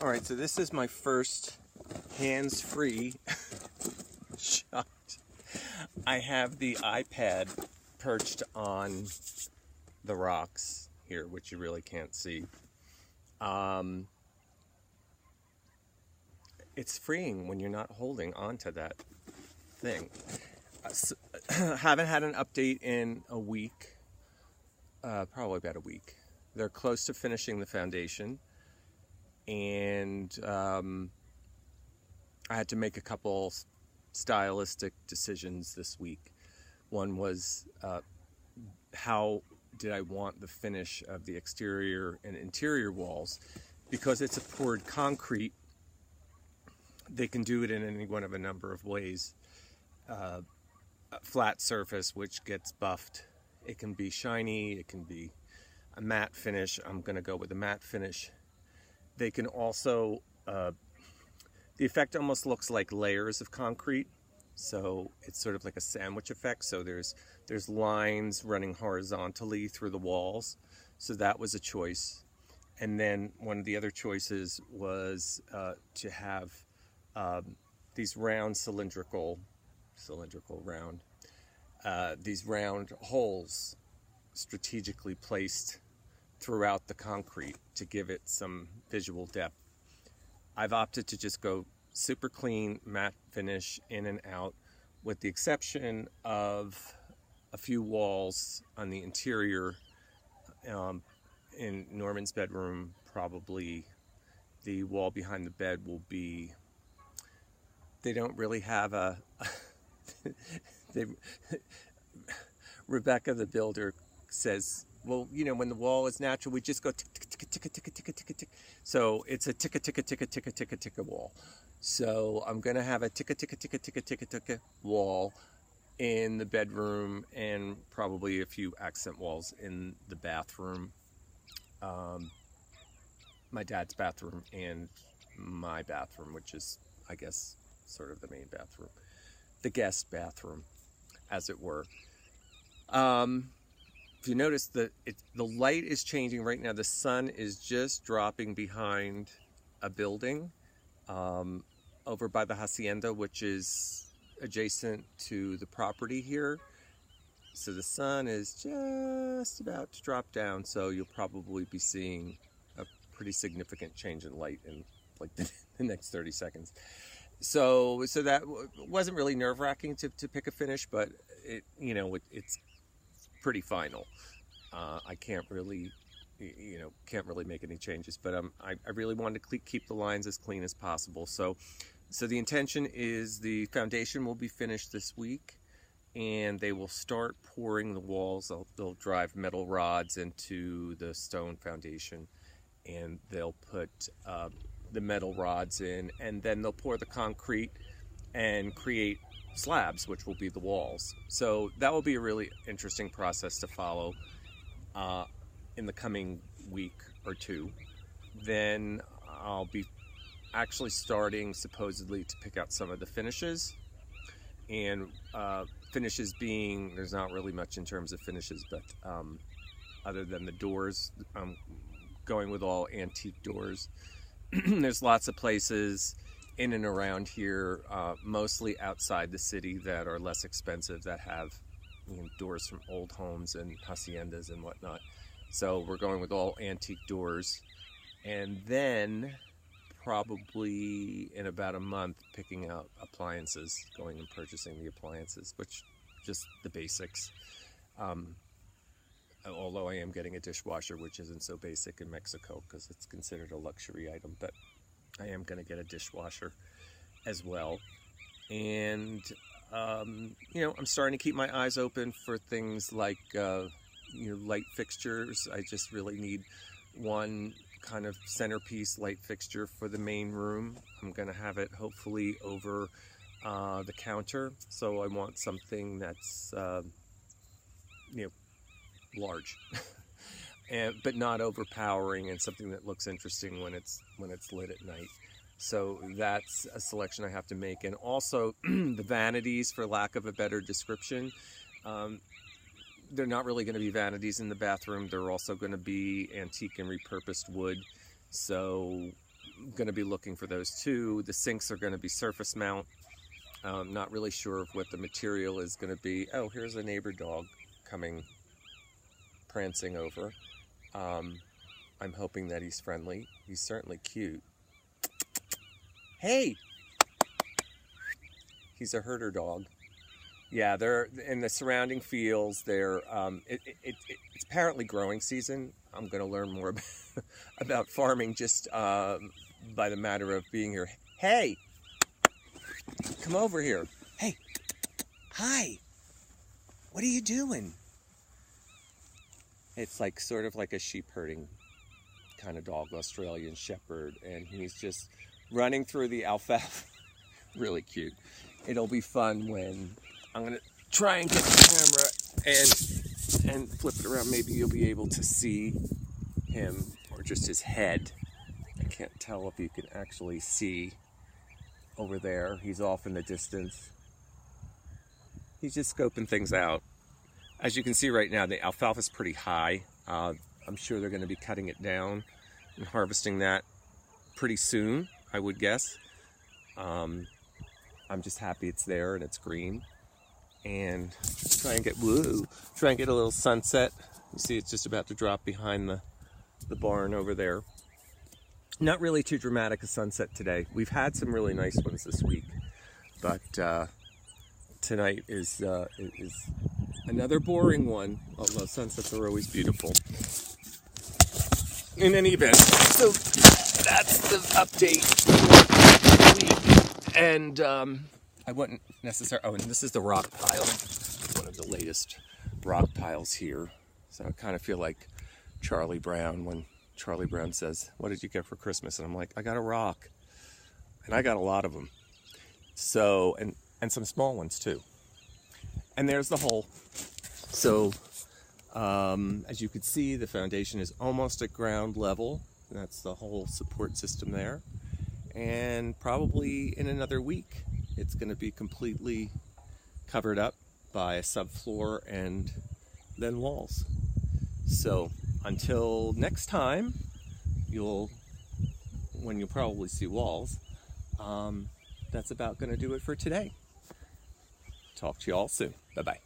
All right, so this is my first hands-free shot. I have the iPad perched on the rocks here, which you really can't see. It's freeing when you're not holding onto that thing. Haven't had an update in a week, probably about a week. They're close to finishing the foundation, and I had to make a couple stylistic decisions this week. One was how did I want the finish of the exterior and interior walls. Because it's a poured concrete, they can do it in any one of a number of ways. A flat surface which gets buffed. It can be shiny, it can be a matte finish. I'm going to go with a matte finish. They can also, the effect almost looks like layers of concrete. So it's sort of like a sandwich effect. So there's lines running horizontally through the walls. So that was a choice. And then one of the other choices was to have these round these round holes strategically placed throughout the concrete to give it some visual depth. I've opted to just go super clean matte finish in and out, with the exception of a few walls on the interior. In Norman's bedroom, probably the wall behind the bed will be, they don't really have a Rebecca the builder says, well, you know, when the wall is natural, we just go tick, tick, tick, tick, tick, tick, tick, tick. So it's a ticka, ticka, ticka, ticka, ticka, ticka wall. So I'm going to have a ticka, ticka, ticka, ticka, ticka, ticka wall in the bedroom, and probably a few accent walls in the bathroom. My dad's bathroom and my bathroom, which is, I guess, sort of the main bathroom. The guest bathroom, as it were. If you notice, the light is changing right now. The sun is just dropping behind a building over by the hacienda, which is adjacent to the property here. So the sun is just about to drop down, so you'll probably be seeing a pretty significant change in light in like the next 30 seconds. So that wasn't really nerve-wracking to pick a finish, but it's pretty final. I can't really make any changes, but I really wanted to keep the lines as clean as possible. So the intention is the foundation will be finished this week, and they will start pouring the walls. They'll drive metal rods into the stone foundation, and they'll put the metal rods in, and then they'll pour the concrete and create slabs, which will be the walls. So that will be a really interesting process to follow in the coming week or two. Then I'll be actually starting supposedly to pick out some of the finishes, and finishes being, there's not really much in terms of finishes, but other than the doors, I'm going with all antique doors. There's lots of places in and around here, mostly outside the city, that are less expensive, that have doors from old homes and haciendas and whatnot. So we're going with all antique doors, and then probably in about a month picking out appliances, going and purchasing the appliances, which just the basics. Although I am getting a dishwasher, which isn't so basic in Mexico because it's considered a luxury item, but I am going to get a dishwasher as well. And I'm starting to keep my eyes open for things like light fixtures. I just really need one kind of centerpiece light fixture for the main room. I'm going to have it hopefully over the counter, so I want something that's large but not overpowering, and something that looks interesting when it's lit at night. So that's a selection I have to make. And also the vanities, for lack of a better description, they're not really going to be vanities in the bathroom. They're also going to be antique and repurposed wood. So going to be looking for those too. The sinks are going to be surface mount. Not really sure of what the material is going to be. Oh, here's a neighbor dog coming, prancing over. I'm hoping that he's friendly. He's certainly cute. Hey! He's a herder dog. Yeah, they're in the surrounding fields. It's apparently growing season. I'm going to learn more about farming just by the matter of being here. Hey! Come over here. Hey! Hi! What are you doing? It's like sort of like a sheep herding kind of dog, Australian Shepherd, and he's just running through the alfalfa. Really cute. It'll be fun when I'm gonna try and get the camera and flip it around. Maybe you'll be able to see him, or just his head. I can't tell if you can actually see over there. He's off in the distance. He's just scoping things out. As you can see right now, the alfalfa is pretty high. I'm sure they're going to be cutting it down and harvesting that pretty soon, I would guess. I'm just happy it's there and it's green. And try and get a little sunset. You see it's just about to drop behind the barn over there. Not really too dramatic a sunset today. We've had some really nice ones this week, but tonight is another boring one, although sunsets are always beautiful. In any event, so that's the update. And I wouldn't necessarily, oh, and this is the rock pile. One of the latest rock piles here. So I kind of feel like Charlie Brown when Charlie Brown says, "What did you get for Christmas?" And I'm like, "I got a rock." And I got a lot of them. So, and some small ones too. And there's the hole. So, as you can see, the foundation is almost at ground level. That's the whole support system there. And probably in another week, it's going to be completely covered up by a subfloor and then walls. So until next time, when you'll probably see walls, that's about going to do it for today. Talk to you all soon. Bye-bye.